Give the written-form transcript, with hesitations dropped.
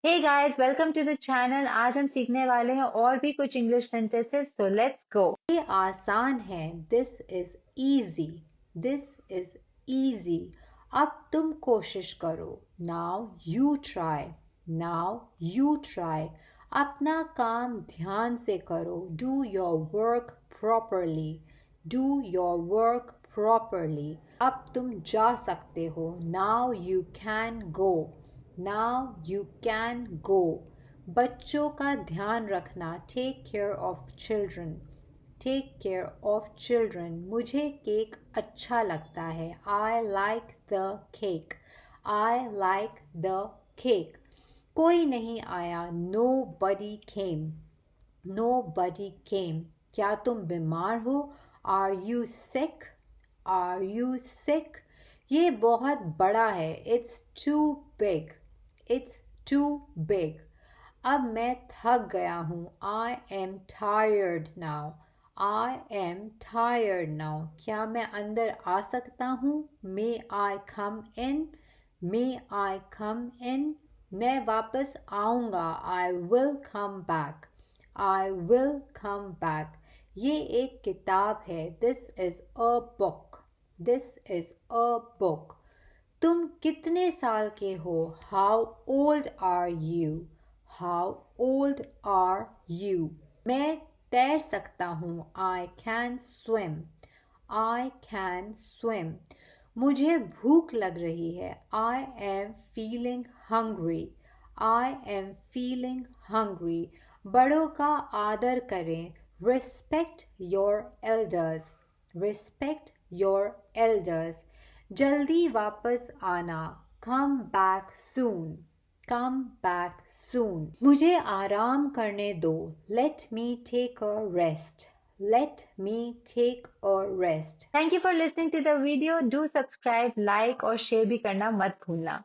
Hey guys, welcome to the channel। आज हम सीखने वाले हैं और भी कुछ English sentences. So let's go. ये आसान है। This is easy. This is easy. अब तुम कोशिश करो। Now you try. Now you try. अपना काम ध्यान से करो। Do your work properly. Do your work properly. अब तुम जा सकते हो। Now you can go. Now you can go. बच्चों का ध्यान रखना। Take care of children. Take care of children. मुझे केक अच्छा लगता है। I like the cake. I like the cake. कोई नहीं आया। Nobody came. Nobody came. क्या तुम बीमार हो? Are you sick? Are you sick? ये बहुत बड़ा है। It's too big. It's too big. अब मैं थक गया हूँ। I am tired now. I am tired now. क्या मैं अंदर आ सकता हूँ? मे आई कम इन? मे आई कम इन? मैं वापस आऊँगा। I will come back. I will come back. ये एक किताब है। This is a book. This is a book. तुम कितने साल के हो? How old are you? How old are you? मैं तैर सकता हूँ। I can swim. I can swim. मुझे भूख लग रही है। I am feeling hungry. I am feeling hungry. बड़ों का आदर करें। Respect your elders. Respect your elders. जल्दी वापस आना। Come back soon. Come back soon. मुझे आराम करने दो। Let me take a rest. Let me take a rest. Thank you for listening to the video. Do subscribe, like और share भी करना मत भूलना।